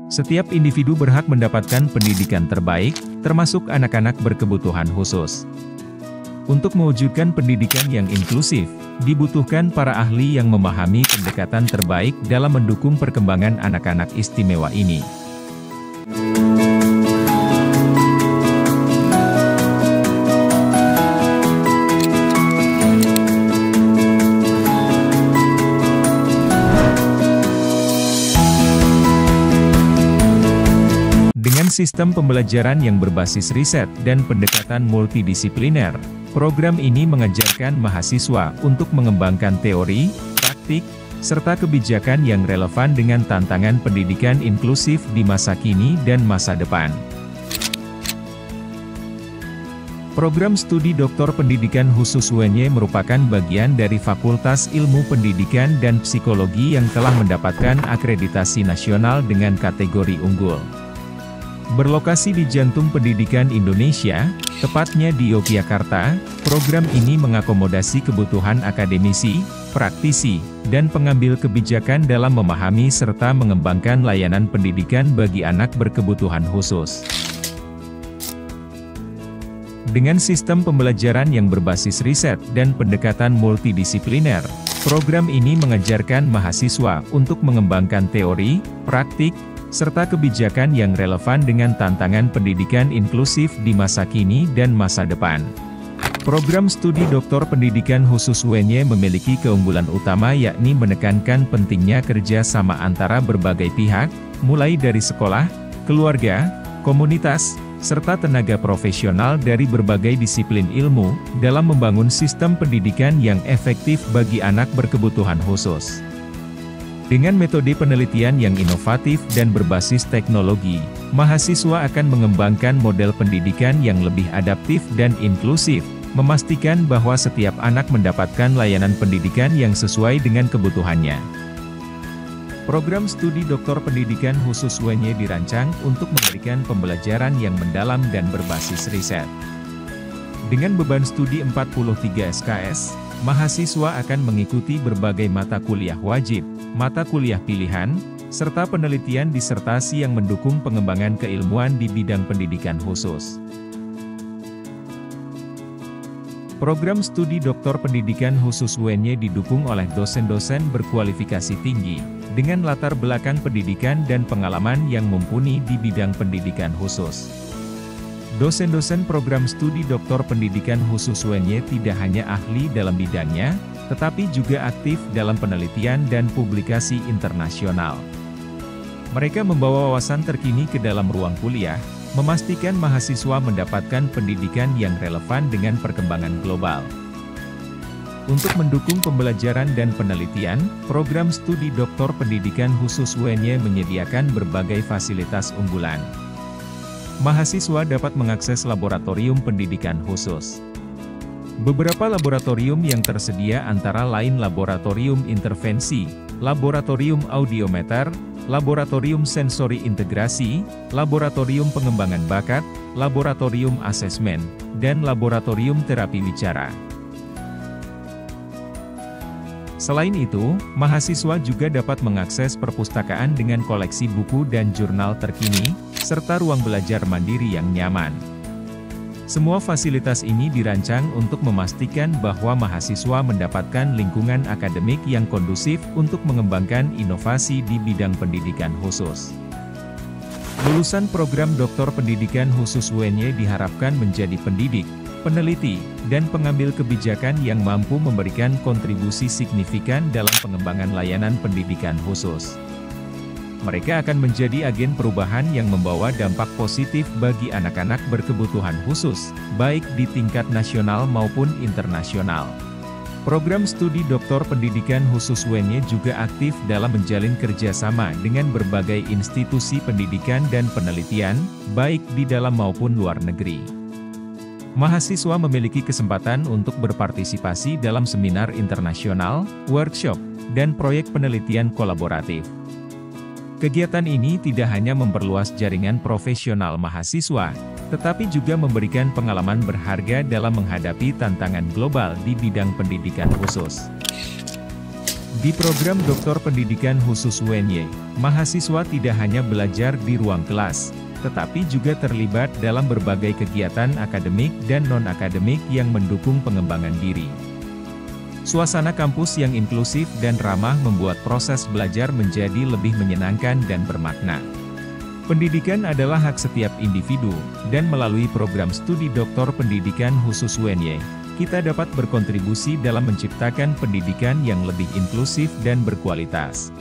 Setiap individu berhak mendapatkan pendidikan terbaik, termasuk anak-anak berkebutuhan khusus. Untuk mewujudkan pendidikan yang inklusif, dibutuhkan para ahli yang memahami pendekatan terbaik dalam mendukung perkembangan anak-anak istimewa ini. Dengan sistem pembelajaran yang berbasis riset dan pendekatan multidisipliner, program ini mengajarkan mahasiswa untuk mengembangkan teori, praktik, serta kebijakan yang relevan dengan tantangan pendidikan inklusif di masa kini dan masa depan. Program studi Doktor Pendidikan Khusus UNY merupakan bagian dari Fakultas Ilmu Pendidikan dan Psikologi yang telah mendapatkan akreditasi nasional dengan kategori unggul. Berlokasi di jantung pendidikan Indonesia, tepatnya di Yogyakarta, program ini mengakomodasi kebutuhan akademisi, praktisi, dan pengambil kebijakan dalam memahami serta mengembangkan layanan pendidikan bagi anak berkebutuhan khusus. Dengan sistem pembelajaran yang berbasis riset dan pendekatan multidisipliner, program ini mengajarkan mahasiswa untuk mengembangkan teori, praktik, serta kebijakan yang relevan dengan tantangan pendidikan inklusif di masa kini dan masa depan. Program studi Doktor Pendidikan Khusus UNY memiliki keunggulan utama yakni menekankan pentingnya kerja sama antara berbagai pihak, mulai dari sekolah, keluarga, komunitas, serta tenaga profesional dari berbagai disiplin ilmu, dalam membangun sistem pendidikan yang efektif bagi anak berkebutuhan khusus. Dengan metode penelitian yang inovatif dan berbasis teknologi, mahasiswa akan mengembangkan model pendidikan yang lebih adaptif dan inklusif, memastikan bahwa setiap anak mendapatkan layanan pendidikan yang sesuai dengan kebutuhannya. Program studi Doktor Pendidikan Khusus UNY dirancang untuk memberikan pembelajaran yang mendalam dan berbasis riset. Dengan beban studi 43 SKS, mahasiswa akan mengikuti berbagai mata kuliah wajib, mata kuliah pilihan, serta penelitian disertasi yang mendukung pengembangan keilmuan di bidang pendidikan khusus. Program studi Doktor Pendidikan Khusus UNY didukung oleh dosen-dosen berkualifikasi tinggi, dengan latar belakang pendidikan dan pengalaman yang mumpuni di bidang pendidikan khusus. Dosen-dosen program studi Doktor Pendidikan Khusus UNY tidak hanya ahli dalam bidangnya, tetapi juga aktif dalam penelitian dan publikasi internasional. Mereka membawa wawasan terkini ke dalam ruang kuliah, memastikan mahasiswa mendapatkan pendidikan yang relevan dengan perkembangan global. Untuk mendukung pembelajaran dan penelitian, program studi Doktor Pendidikan Khusus UNY menyediakan berbagai fasilitas unggulan. Mahasiswa dapat mengakses laboratorium pendidikan khusus. Beberapa laboratorium yang tersedia antara lain Laboratorium Intervensi, Laboratorium Audiometer, Laboratorium Sensori Integrasi, Laboratorium Pengembangan Bakat, Laboratorium Asesmen, dan Laboratorium Terapi Wicara. Selain itu, mahasiswa juga dapat mengakses perpustakaan dengan koleksi buku dan jurnal terkini, serta ruang belajar mandiri yang nyaman. Semua fasilitas ini dirancang untuk memastikan bahwa mahasiswa mendapatkan lingkungan akademik yang kondusif untuk mengembangkan inovasi di bidang pendidikan khusus. Lulusan program Doktor Pendidikan Khusus UNY diharapkan menjadi pendidik, peneliti, dan pengambil kebijakan yang mampu memberikan kontribusi signifikan dalam pengembangan layanan pendidikan khusus. Mereka akan menjadi agen perubahan yang membawa dampak positif bagi anak-anak berkebutuhan khusus, baik di tingkat nasional maupun internasional. Program studi Doktor Pendidikan Khusus UNY juga aktif dalam menjalin kerjasama dengan berbagai institusi pendidikan dan penelitian, baik di dalam maupun luar negeri. Mahasiswa memiliki kesempatan untuk berpartisipasi dalam seminar internasional, workshop, dan proyek penelitian kolaboratif. Kegiatan ini tidak hanya memperluas jaringan profesional mahasiswa, tetapi juga memberikan pengalaman berharga dalam menghadapi tantangan global di bidang pendidikan khusus. Di program Doktor Pendidikan Khusus UNY, mahasiswa tidak hanya belajar di ruang kelas, tetapi juga terlibat dalam berbagai kegiatan akademik dan non-akademik yang mendukung pengembangan diri. Suasana kampus yang inklusif dan ramah membuat proses belajar menjadi lebih menyenangkan dan bermakna. Pendidikan adalah hak setiap individu, dan melalui program studi Doktor Pendidikan Khusus UNY, kita dapat berkontribusi dalam menciptakan pendidikan yang lebih inklusif dan berkualitas.